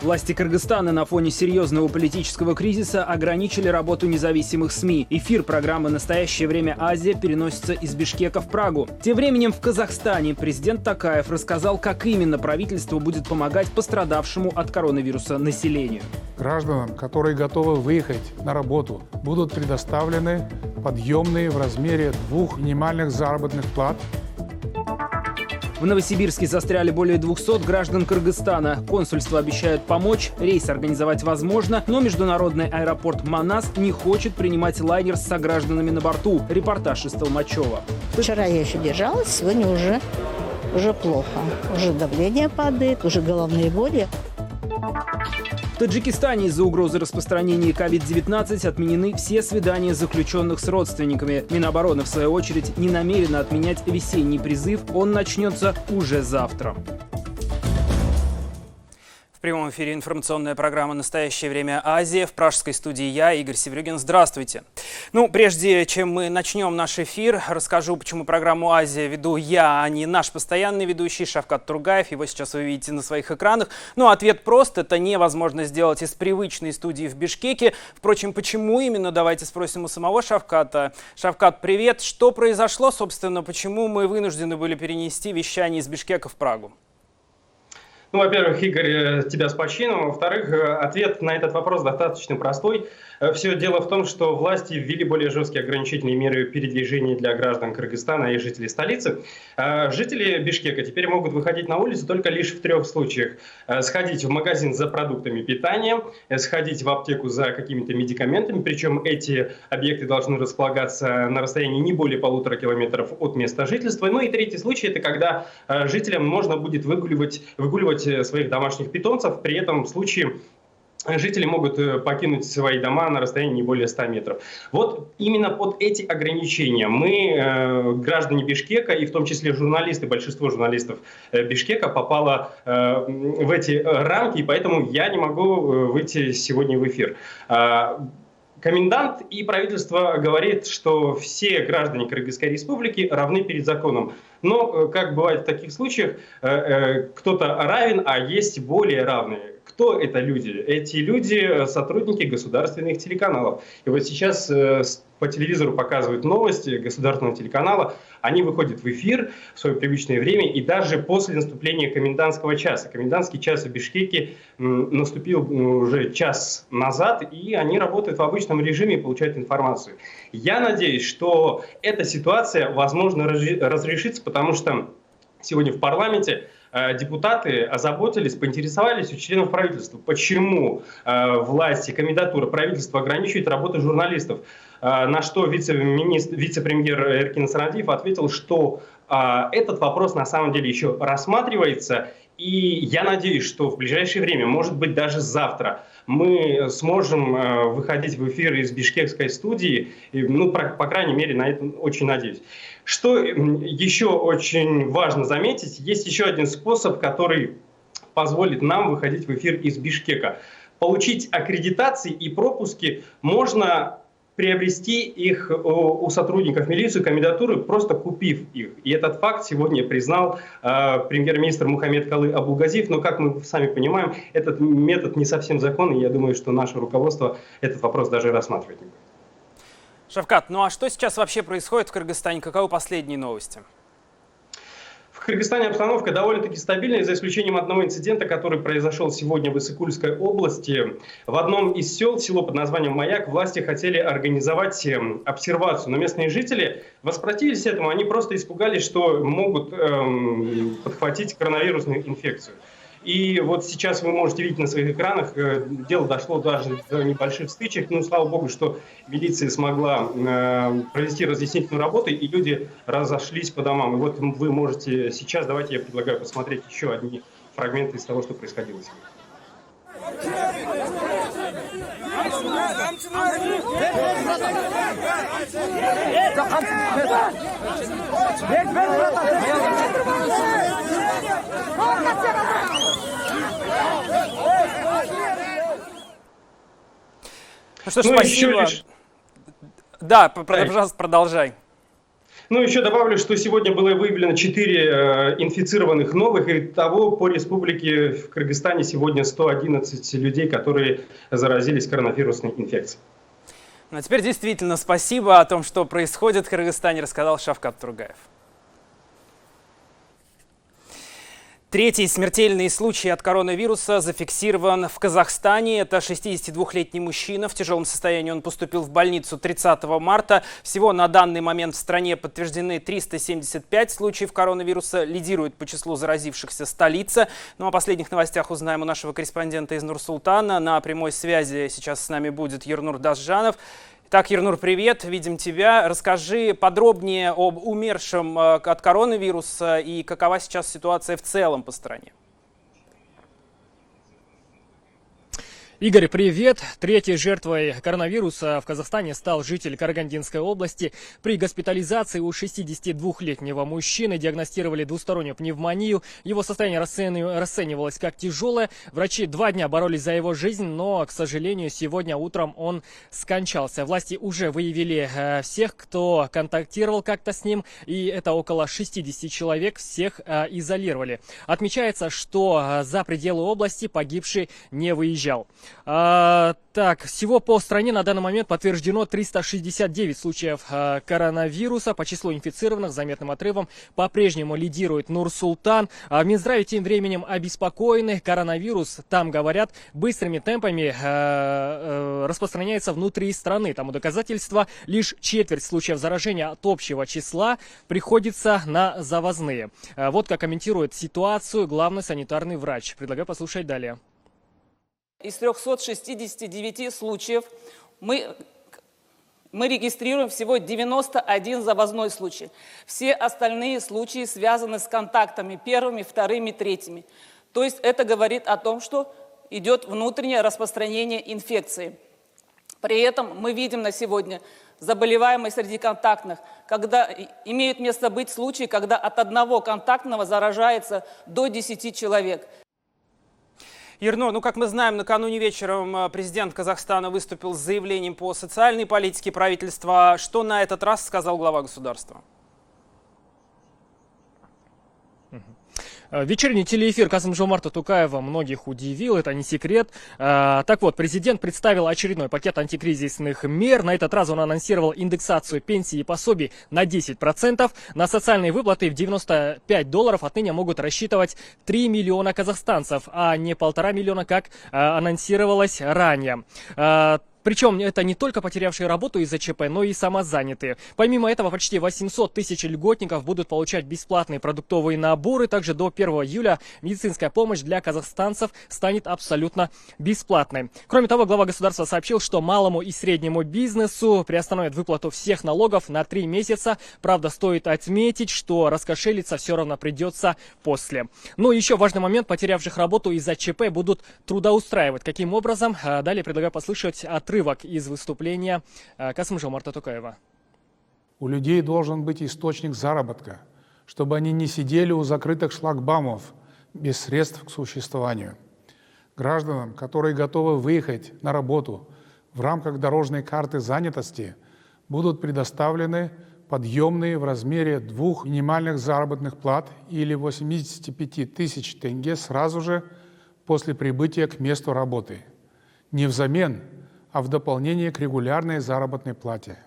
Власти Кыргызстана на фоне серьезного политического кризиса ограничили работу независимых СМИ. Эфир программы «Настоящее время Азия» переносится из Бишкека в Прагу. Тем временем в Казахстане президент Токаев рассказал, как именно правительство будет помогать пострадавшему от коронавируса населению. Гражданам, которые готовы выехать на работу, будут предоставлены подъемные в размере 2 минимальных заработных плат. В Новосибирске застряли более 200 граждан Кыргызстана. Консульство обещает помочь, рейс организовать возможно, но международный аэропорт Манас не хочет принимать лайнер с согражданами на борту. Репортаж из Толмачева. Вчера я еще держалась, сегодня уже плохо. Уже давление падает, уже головные боли. В Таджикистане из-за угрозы распространения COVID-19 отменены все свидания заключенных с родственниками. Минобороны, в свою очередь, не намерена отменять весенний призыв. Он начнется уже завтра. В прямом эфире информационная программа «Настоящее время Азия». В пражской студии я, Игорь Севрюгин. Здравствуйте. Прежде чем мы начнем наш эфир, расскажу, почему программу «Азия» веду я, а не наш постоянный ведущий Шавкат Тургаев. Его сейчас вы видите на своих экранах. Ответ прост. Это невозможно сделать из привычной студии в Бишкеке. Впрочем, почему именно? Давайте спросим у самого Шавката. Шавкат, привет. Что произошло, собственно? Почему мы вынуждены были перенести вещание из Бишкека в Прагу? Во-первых, Игорь, тебя с почином. Во-вторых, ответ на этот вопрос достаточно простой. Все дело в том, что власти ввели более жесткие ограничительные меры передвижения для граждан Кыргызстана и жителей столицы. Жители Бишкека теперь могут выходить на улицу только лишь в 3 случаях. Сходить в магазин за продуктами питания, сходить в аптеку за какими-то медикаментами, причем эти объекты должны располагаться на расстоянии не более 1,5 километров от места жительства. И 3-й случай – это когда жителям можно будет выгуливать своих домашних питомцев. При этом случае жители могут покинуть свои дома на расстоянии не более 100 метров. Вот именно под эти ограничения мы, граждане Бишкека, и в том числе журналисты, большинство журналистов Бишкека попало в эти рамки, и поэтому я не могу выйти сегодня в эфир. Комендант и правительство говорит, что все граждане Кыргызской республики равны перед законом. Но, как бывает в таких случаях, кто-то равен, а есть более равные. Кто это люди? Эти люди – сотрудники государственных телеканалов. И вот сейчас по телевизору показывают новости государственного телеканала. Они выходят в эфир в свое привычное время и даже после наступления комендантского часа. Комендантский час в Бишкеке наступил уже час назад, и они работают в обычном режиме и получают информацию. Я надеюсь, что эта ситуация, возможно, разрешится, потому что сегодня в парламенте депутаты озаботились, поинтересовались у членов правительства, почему власти, комендатура, правительство ограничивает работу журналистов. На что вице-премьер Эркин Сарандиев ответил, что этот вопрос на самом деле еще рассматривается. И я надеюсь, что в ближайшее время, может быть даже завтра, мы сможем выходить в эфир из бишкекской студии. По крайней мере, на это очень надеюсь. Что еще очень важно заметить, есть еще один способ, который позволит нам выходить в эфир из Бишкека. Получить аккредитации и пропуски можно приобрести их у сотрудников милиции, комендатуры, просто купив их. И этот факт сегодня признал премьер-министр Мухаммед Калы Абулгазиев. Но, как мы сами понимаем, этот метод не совсем законный. Я думаю, что наше руководство этот вопрос даже рассматривать не будет. Шавкат, а что сейчас вообще происходит в Кыргызстане? Каковы последние новости? В Кыргызстане обстановка довольно-таки стабильная, за исключением одного инцидента, который произошел сегодня в Иссык-Кульской области. В одном из сел, село под названием Маяк, власти хотели организовать обсервацию, но местные жители воспротивились этому, они просто испугались, что могут подхватить коронавирусную инфекцию. И вот сейчас вы можете видеть на своих экранах, дело дошло даже до небольших стычек. Слава богу, что милиция смогла провести разъяснительную работу, и люди разошлись по домам. И вот вы можете сейчас, давайте я предлагаю посмотреть еще одни фрагменты из того, что происходило сегодня. Что ж, спасибо. Да, пожалуйста, продолжай. Ну, еще добавлю, что сегодня было выявлено 4 инфицированных новых, и того по республике в Кыргызстане сегодня 111 людей, которые заразились коронавирусной инфекцией. Ну, а теперь действительно спасибо. О том, что происходит в Кыргызстане, рассказал Шавкат Тургаев. Третий смертельный случай от коронавируса зафиксирован в Казахстане. Это 62-летний мужчина. В тяжелом состоянии он поступил в больницу 30 марта. Всего на данный момент в стране подтверждены 375 случаев коронавируса. Лидирует по числу заразившихся столица. Ну, о последних новостях узнаем у нашего корреспондента из Нур-Султана. На прямой связи сейчас с нами будет Ернур Дашжанов. Так, Ернур, привет, видим тебя. Расскажи подробнее об умершем от коронавируса и какова сейчас ситуация в целом по стране. Игорь, привет! Третьей жертвой коронавируса в Казахстане стал житель Карагандинской области. При госпитализации у 62-летнего мужчины диагностировали двустороннюю пневмонию. Его состояние расценивалось как тяжелое. Врачи 2 дня боролись за его жизнь, но, к сожалению, сегодня утром он скончался. Власти уже выявили всех, кто контактировал как-то с ним, и это около 60 человек, всех изолировали. Отмечается, что за пределы области погибший не выезжал. Так, всего по стране на данный момент подтверждено 369 случаев коронавируса. По числу инфицированных заметным отрывом по-прежнему лидирует Нур-Султан. В Минздраве тем временем обеспокоены. Коронавирус, там говорят, быстрыми темпами распространяется внутри страны. Тому доказательство: лишь четверть случаев заражения от общего числа приходится на завозные. Вот как комментирует ситуацию главный санитарный врач. Предлагаю послушать далее. Из 369 случаев мы регистрируем всего 91 завозной случай. Все остальные случаи связаны с контактами первыми, вторыми, третьими. То есть это говорит о том, что идет внутреннее распространение инфекции. При этом мы видим на сегодня заболеваемость среди контактных, когда имеют место быть случаи, когда от одного контактного заражается до 10 человек. Ернур, ну, как мы знаем, накануне вечером президент Казахстана выступил с заявлением по социальной политике правительства. Что на этот раз сказал глава государства? Вечерний телеэфир Касым-Жомарта Токаева многих удивил, это не секрет. Так вот, президент представил очередной пакет антикризисных мер. На этот раз он анонсировал индексацию пенсий и пособий на 10%. На социальные выплаты в $95 отныне могут рассчитывать 3 миллиона казахстанцев, а не 1,5 миллиона, как анонсировалось ранее. Причем это не только потерявшие работу из-за ЧП, но и самозанятые. Помимо этого, почти 800 тысяч льготников будут получать бесплатные продуктовые наборы. Также до 1 июля медицинская помощь для казахстанцев станет абсолютно бесплатной. Кроме того, глава государства сообщил, что малому и среднему бизнесу приостановят выплату всех налогов на 3 месяца. Правда, стоит отметить, что раскошелиться все равно придется после. Ну и еще важный момент: потерявших работу из-за ЧП будут трудоустраивать. Каким образом? Далее предлагаю послушать отрывок из выступления Касым-Жомарта Токаева. У людей должен быть источник заработка, чтобы они не сидели у закрытых шлагбаумов без средств к существованию. Гражданам, которые готовы выехать на работу в рамках дорожной карты занятости, будут предоставлены подъемные в размере 2 минимальных заработных плат или 85 тысяч тенге сразу же после прибытия к месту работы. Не взамен, а в дополнение к регулярной заработной плате.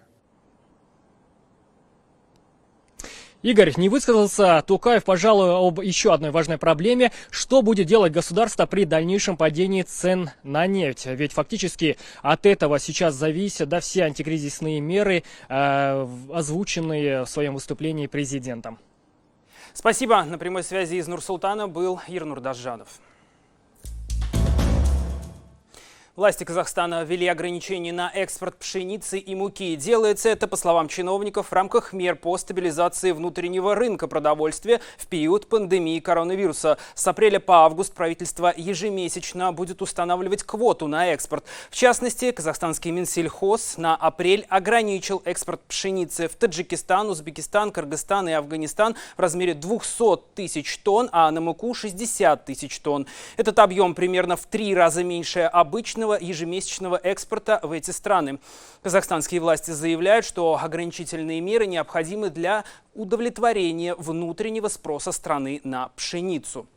Игорь, не высказался Токаев, пожалуй, об еще одной важной проблеме. Что будет делать государство при дальнейшем падении цен на нефть? Ведь фактически от этого сейчас зависят все антикризисные меры, озвученные в своем выступлении президентом. Спасибо. На прямой связи из Нур-Султана был Ернур Дашжанов. Власти Казахстана ввели ограничения на экспорт пшеницы и муки. Делается это, по словам чиновников, в рамках мер по стабилизации внутреннего рынка продовольствия в период пандемии коронавируса. С апреля по август правительство ежемесячно будет устанавливать квоту на экспорт. В частности, казахстанский Минсельхоз на апрель ограничил экспорт пшеницы в Таджикистан, Узбекистан, Кыргызстан и Афганистан в размере 200 тысяч тонн, а на муку 60 тысяч тонн. Этот объем примерно в 3 раза меньше обычного обычного ежемесячного экспорта в эти страны. Казахстанские власти заявляют, что ограничительные меры необходимы для удовлетворения внутреннего спроса страны на пшеницу.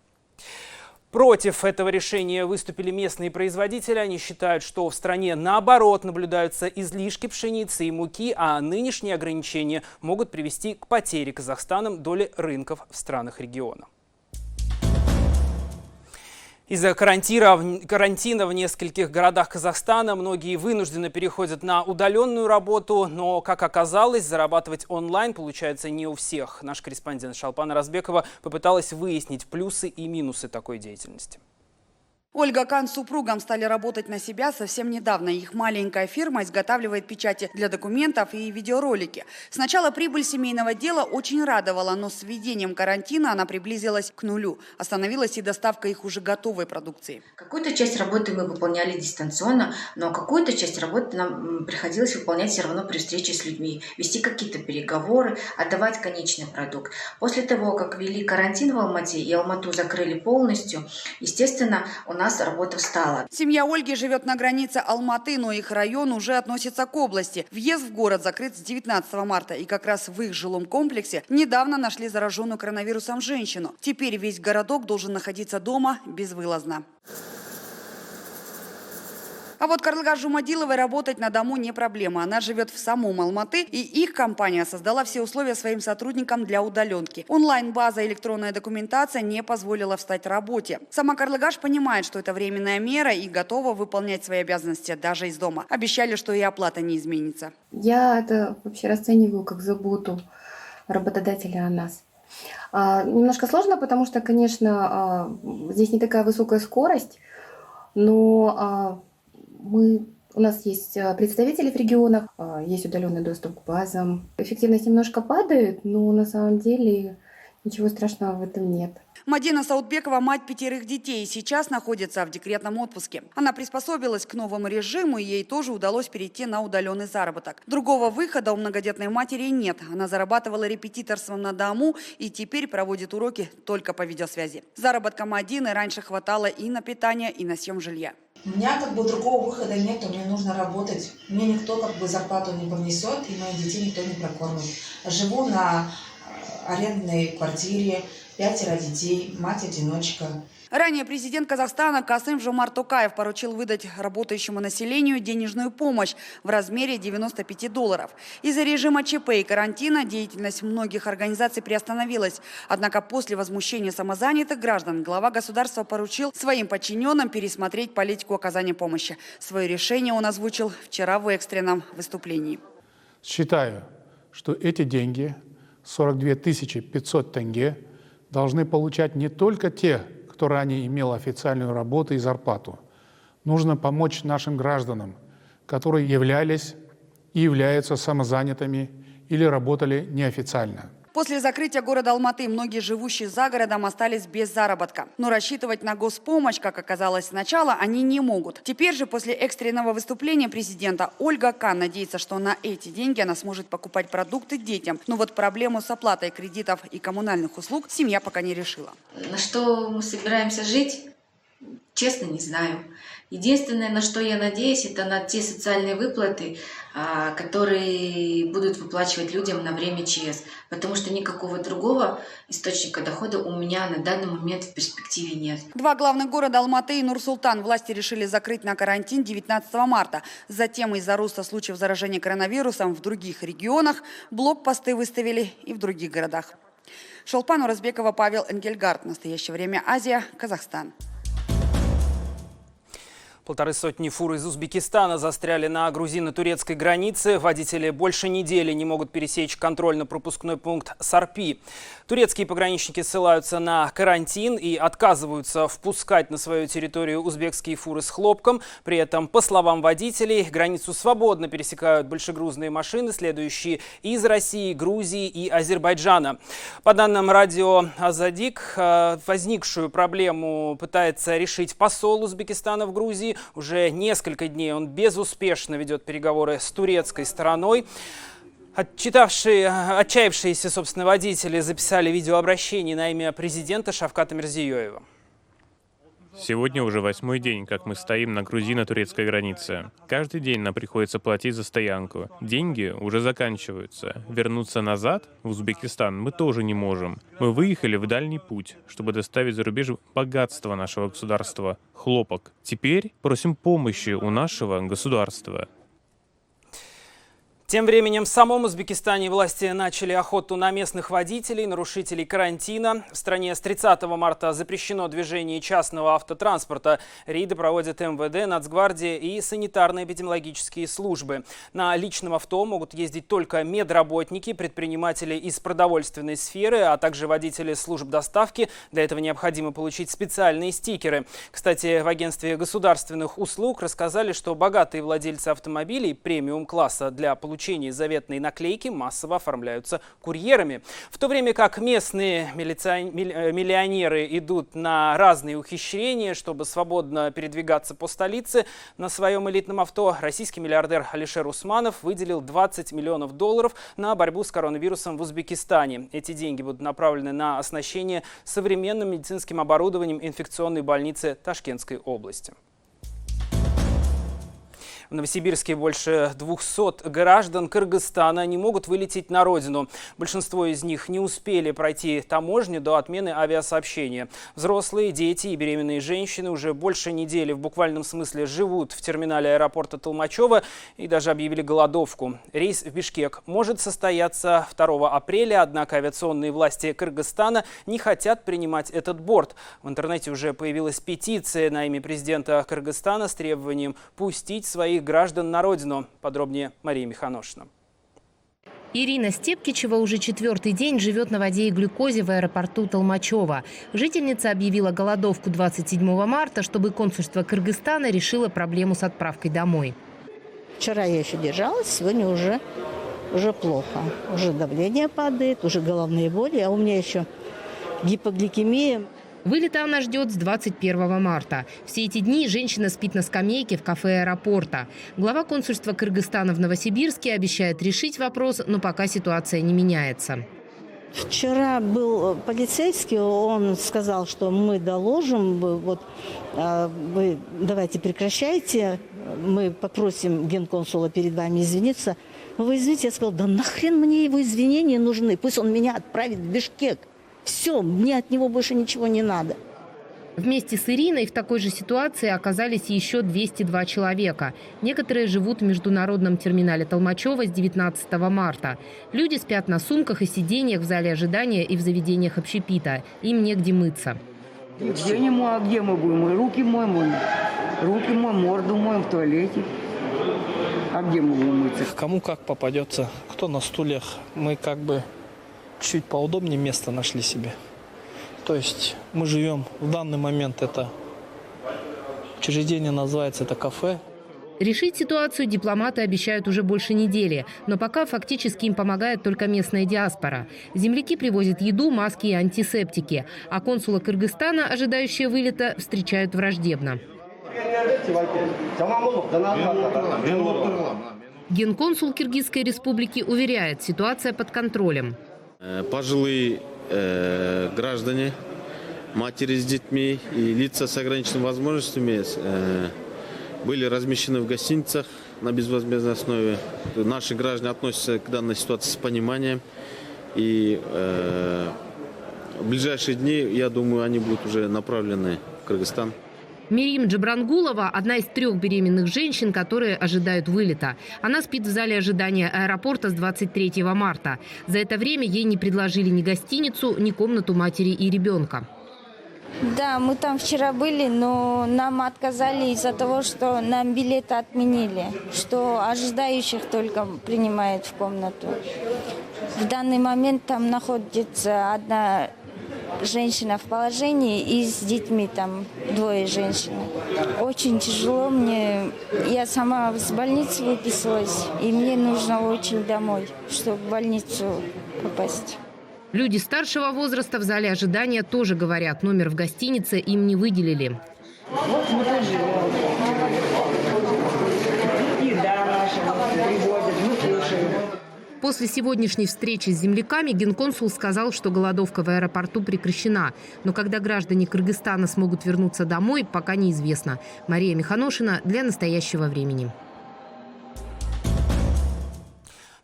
Против этого решения выступили местные производители. Они считают, что в стране наоборот наблюдаются излишки пшеницы и муки, а нынешние ограничения могут привести к потере Казахстаном доли рынков в странах региона. Из-за карантина в нескольких городах Казахстана многие вынужденно переходят на удаленную работу, но, как оказалось, зарабатывать онлайн получается не у всех. Наш корреспондент Шолпан Оразбекова попыталась выяснить плюсы и минусы такой деятельности. Ольга Кан с супругом стали работать на себя совсем недавно. Их маленькая фирма изготавливает печати для документов и видеоролики. Сначала прибыль семейного дела очень радовала, но с введением карантина она приблизилась к нулю. Остановилась и доставка их уже готовой продукции. Какую-то часть работы мы выполняли дистанционно, но какую-то часть работы нам приходилось выполнять все равно при встрече с людьми. Вести какие-то переговоры, отдавать конечный продукт. После того, как ввели карантин в Алмате и Алмату закрыли полностью, естественно, у нас работа встала. Семья Ольги живет на границе Алматы, но их район уже относится к области. Въезд в город закрыт с 19 марта. И как раз в их жилом комплексе недавно нашли зараженную коронавирусом женщину. Теперь весь городок должен находиться дома безвылазно. А вот Карлыгаш Жумадиловой работать на дому не проблема. Она живет в самом Алматы, и их компания создала все условия своим сотрудникам для удаленки. Онлайн-база, электронная документация не позволила встать работе. Сама Карлыгаш понимает, что это временная мера и готова выполнять свои обязанности даже из дома. Обещали, что и оплата не изменится. Я это вообще расцениваю как заботу работодателя о нас. Немножко сложно, потому что, конечно, здесь не такая высокая скорость, но у нас есть представители в регионах, есть удаленный доступ к базам. Эффективность немножко падает, но на самом деле ничего страшного в этом нет. Мадина Саудбекова – мать 5 детей, сейчас находится в декретном отпуске. Она приспособилась к новому режиму, и ей тоже удалось перейти на удаленный заработок. Другого выхода у многодетной матери нет. Она зарабатывала репетиторством на дому и теперь проводит уроки только по видеосвязи. Заработка Мадины раньше хватало и на питание, и на съем жилья. У меня другого выхода нет, мне нужно работать. Мне никто зарплату не понесет, и моих детей никто не прокормит. Живу на арендной квартире, 5 детей, мать-одиночка. Ранее президент Казахстана Касым-Жомарт Токаев поручил выдать работающему населению денежную помощь в размере $95. Из-за режима ЧП и карантина деятельность многих организаций приостановилась. Однако после возмущения самозанятых граждан глава государства поручил своим подчиненным пересмотреть политику оказания помощи. Свое решение он озвучил вчера в экстренном выступлении. Считаю, что эти деньги, 42 500 тенге, должны получать не только те, кто ранее имел официальную работу и зарплату. Нужно помочь нашим гражданам, которые являлись и являются самозанятыми или работали неофициально. После закрытия города Алматы многие живущие за городом остались без заработка. Но рассчитывать на госпомощь, как оказалось сначала, они не могут. Теперь же после экстренного выступления президента Ольга Кан надеется, что на эти деньги она сможет покупать продукты детям. Но вот проблему с оплатой кредитов и коммунальных услуг семья пока не решила. На что мы собираемся жить? Честно, не знаю. Единственное, на что я надеюсь, это на те социальные выплаты, которые будут выплачивать людям на время ЧС. Потому что никакого другого источника дохода у меня на данный момент в перспективе нет. Два главных города Алматы и Нур-Султан власти решили закрыть на карантин 19 марта. Затем из-за роста случаев заражения коронавирусом в других регионах блокпосты выставили и в других городах. Шолпан Оразбекова, Павел Энгельгард. В настоящее время Азия, Казахстан. 150 фур из Узбекистана застряли на грузино-турецкой границе. Водители больше недели не могут пересечь контрольно-пропускной пункт Сарпи. Турецкие пограничники ссылаются на карантин и отказываются впускать на свою территорию узбекские фуры с хлопком. При этом, по словам водителей, границу свободно пересекают большегрузные машины, следующие из России, Грузии и Азербайджана. По данным радио Азадик, возникшую проблему пытается решить посол Узбекистана в Грузии. Уже несколько дней он безуспешно ведет переговоры с турецкой стороной. Отчаявшиеся, собственно, водители записали видеообращение на имя президента Шавката Мирзиёева. Сегодня уже 8-й день, как мы стоим на грузино-турецкой границе. Каждый день нам приходится платить за стоянку. Деньги уже заканчиваются. Вернуться назад, в Узбекистан, мы тоже не можем. Мы выехали в дальний путь, чтобы доставить за рубеж богатство нашего государства – хлопок. Теперь просим помощи у нашего государства. Тем временем в самом Узбекистане власти начали охоту на местных водителей, нарушителей карантина. В стране с 30 марта запрещено движение частного автотранспорта. Рейды проводят МВД, Нацгвардия и санитарно-эпидемиологические службы. На личном авто могут ездить только медработники, предприниматели из продовольственной сферы, а также водители служб доставки. Для этого необходимо получить специальные стикеры. Кстати, в агентстве государственных услуг рассказали, что богатые владельцы автомобилей премиум-класса для получения заветной наклейки массово оформляются курьерами. В то время как местные миллионеры идут на разные ухищрения, чтобы свободно передвигаться по столице на своем элитном авто, российский миллиардер Алишер Усманов выделил $20 миллионов на борьбу с коронавирусом в Узбекистане. Эти деньги будут направлены на оснащение современным медицинским оборудованием инфекционной больницы Ташкентской области. В Новосибирске больше 200 граждан Кыргызстана не могут вылететь на родину. Большинство из них не успели пройти таможню до отмены авиасообщения. Взрослые, дети и беременные женщины уже больше недели в буквальном смысле живут в терминале аэропорта Толмачева и даже объявили голодовку. Рейс в Бишкек может состояться 2 апреля, однако авиационные власти Кыргызстана не хотят принимать этот борт. В интернете уже появилась петиция на имя президента Кыргызстана с требованием пустить своих граждан на родину. Подробнее Мария Миханошина. Ирина Степкичева уже 4-й день живет на воде и глюкозе в аэропорту Толмачева. Жительница объявила голодовку 27 марта, чтобы консульство Кыргызстана решило проблему с отправкой домой. Вчера я еще держалась, сегодня уже плохо. Уже давление падает, уже головные боли, а у меня еще гипогликемия. Вылета она ждет с 21 марта. Все эти дни женщина спит на скамейке в кафе аэропорта. Глава консульства Кыргызстана в Новосибирске обещает решить вопрос, но пока ситуация не меняется. Вчера был полицейский, он сказал, что мы доложим, вот вы давайте прекращайте, мы попросим генконсула перед вами извиниться. Вы извините, я сказала, да нахрен мне его извинения нужны, пусть он меня отправит в Бишкек. Все, мне от него больше ничего не надо. Вместе с Ириной в такой же ситуации оказались еще 202 человека. Некоторые живут в международном терминале Толмачева с 19 марта. Люди спят на сумках и сиденьях в зале ожидания и в заведениях общепита. Им негде мыться. Я не мою, а где мы будем? Мы руки моем, морду моем в туалете. А где мы будем мыться? Кому как попадется, кто на стульях. Мы как бы чуть поудобнее место нашли себе. То есть мы живем в данный момент, это учреждение называется, это кафе. Решить ситуацию дипломаты обещают уже больше недели, но пока фактически им помогает только местная диаспора. Земляки привозят еду, маски и антисептики, а консула Кыргызстана, ожидающие вылета, встречают враждебно. Генконсул Киргизской республики уверяет, ситуация под контролем. Пожилые граждане, матери с детьми и лица с ограниченными возможностями были размещены в гостиницах на безвозмездной основе. Наши граждане относятся к данной ситуации с пониманием. И в ближайшие дни, я думаю, они будут уже направлены в Кыргызстан. Мирим Джабрангулова – одна из 3 беременных женщин, которые ожидают вылета. Она спит в зале ожидания аэропорта с 23 марта. За это время ей не предложили ни гостиницу, ни комнату матери и ребенка. Да, мы там вчера были, но нам отказали из-за того, что нам билеты отменили, что ожидающих только принимают в комнату. В данный момент там находится одна женщина в положении и с детьми там 2 женщин. Очень тяжело мне. Я сама с больницы выписалась, и мне нужно очень домой, чтобы в больницу попасть. Люди старшего возраста в зале ожидания тоже говорят, номер в гостинице им не выделили. Вот мы тут живем. Еда наша привозят, мы кушаем. После сегодняшней встречи с земляками генконсул сказал, что голодовка в аэропорту прекращена. Но когда граждане Кыргызстана смогут вернуться домой, пока неизвестно. Мария Миханошина для «Настоящего времени».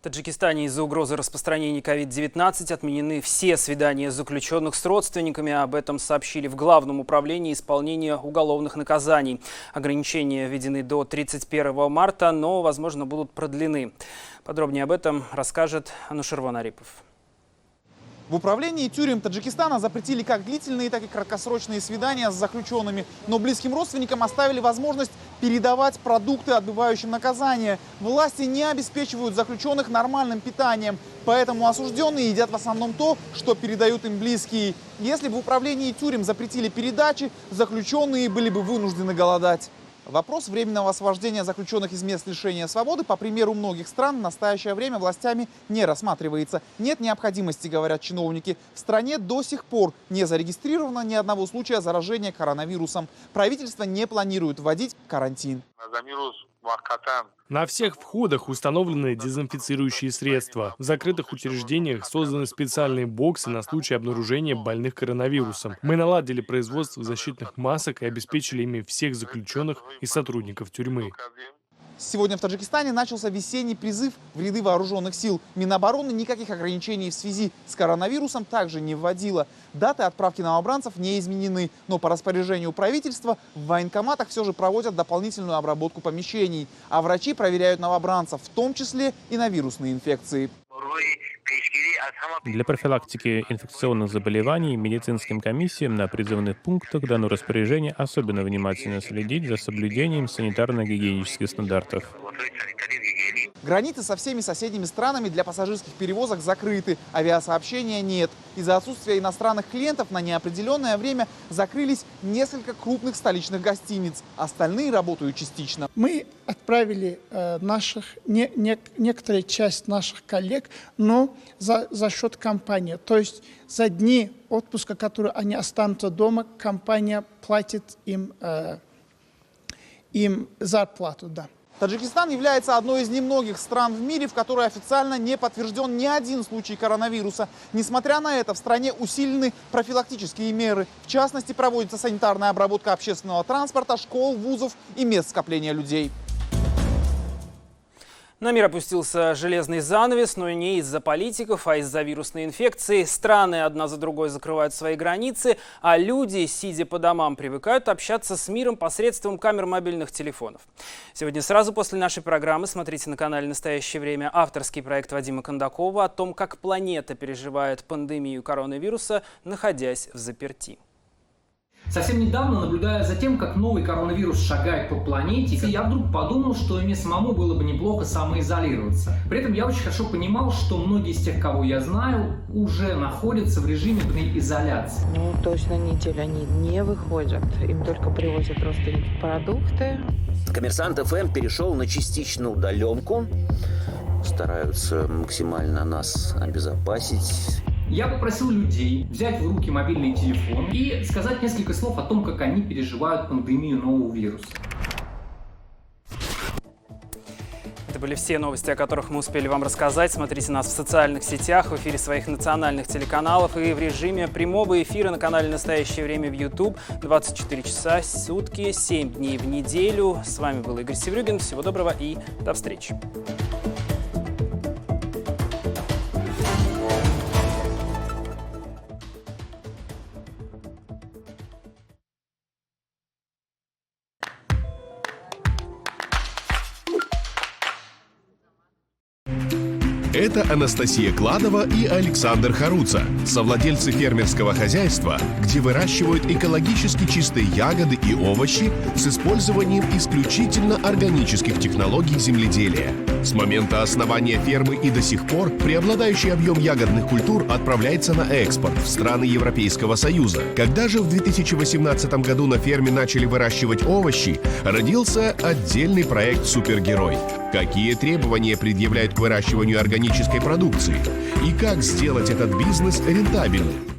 В Таджикистане из-за угрозы распространения COVID-19 отменены все свидания заключенных с родственниками. Об этом сообщили в Главном управлении исполнения уголовных наказаний. Ограничения введены до 31 марта, но, возможно, будут продлены. Подробнее об этом расскажет Анушерван Арипов. В управлении тюрем Таджикистана запретили как длительные, так и краткосрочные свидания с заключенными. Но близким родственникам оставили возможность передавать продукты отбывающим наказание. Власти не обеспечивают заключенных нормальным питанием. Поэтому осужденные едят в основном то, что передают им близкие. Если бы в управлении тюрем запретили передачи, заключенные были бы вынуждены голодать. Вопрос временного освобождения заключенных из мест лишения свободы, по примеру многих стран, в настоящее время властями не рассматривается. Нет необходимости, говорят чиновники. В стране до сих пор не зарегистрировано ни одного случая заражения коронавирусом. Правительство не планирует вводить карантин. На всех входах установлены дезинфицирующие средства. В закрытых учреждениях созданы специальные боксы на случай обнаружения больных коронавирусом. Мы наладили производство защитных масок и обеспечили ими всех заключенных и сотрудников тюрьмы. Сегодня в Таджикистане начался весенний призыв в ряды вооруженных сил. Минобороны никаких ограничений в связи с коронавирусом также не вводила. Даты отправки новобранцев не изменены. Но по распоряжению правительства в военкоматах все же проводят дополнительную обработку помещений. А врачи проверяют новобранцев, в том числе и на вирусные инфекции. Для профилактики инфекционных заболеваний медицинским комиссиям на призывных пунктах дано распоряжение особенно внимательно следить за соблюдением санитарно-гигиенических стандартов. Границы со всеми соседними странами для пассажирских перевозок закрыты. Авиасообщения нет. Из-за отсутствия иностранных клиентов на неопределенное время закрылись несколько крупных столичных гостиниц. Остальные работают частично. Мы отправили некоторую часть наших коллег, но за счет компании. То есть за дни отпуска, которые они останутся дома, компания платит им зарплату. Да. Таджикистан является одной из немногих стран в мире, в которой официально не подтвержден ни один случай коронавируса. Несмотря на это, в стране усилены профилактические меры. В частности, проводится санитарная обработка общественного транспорта, школ, вузов и мест скопления людей. На мир опустился железный занавес, но не из-за политиков, а из-за вирусной инфекции. Страны одна за другой закрывают свои границы, а люди, сидя по домам, привыкают общаться с миром посредством камер мобильных телефонов. Сегодня сразу после нашей программы смотрите на канале «Настоящее время» авторский проект Вадима Кондакова о том, как планета переживает пандемию коронавируса, находясь в заперти. Совсем недавно, наблюдая за тем, как новый коронавирус шагает по планете, я вдруг подумал, что мне самому было бы неплохо самоизолироваться. При этом я очень хорошо понимал, что многие из тех, кого я знаю, уже находятся в режиме изоляции. Ну, точно неделю они не выходят, им только привозят родственники продукты. Коммерсант ФМ перешел на частичную удаленку, стараются максимально нас обезопасить. Я попросил людей взять в руки мобильный телефон и сказать несколько слов о том, как они переживают пандемию нового вируса. Это были все новости, о которых мы успели вам рассказать. Смотрите нас в социальных сетях, в эфире своих национальных телеканалов и в режиме прямого эфира на канале «Настоящее время» в YouTube. 24 часа в сутки, 7 дней в неделю. С вами был Игорь Севрюгин. Всего доброго и до встречи. Это Анастасия Кладова и Александр Харуца, совладельцы фермерского хозяйства, где выращивают экологически чистые ягоды и овощи с использованием исключительно органических технологий земледелия. С момента основания фермы и до сих пор преобладающий объем ягодных культур отправляется на экспорт в страны Европейского Союза. Когда же в 2018 году на ферме начали выращивать овощи, родился отдельный проект «Супергерой». Какие требования предъявляют к выращиванию органической продукции? И как сделать этот бизнес рентабельным?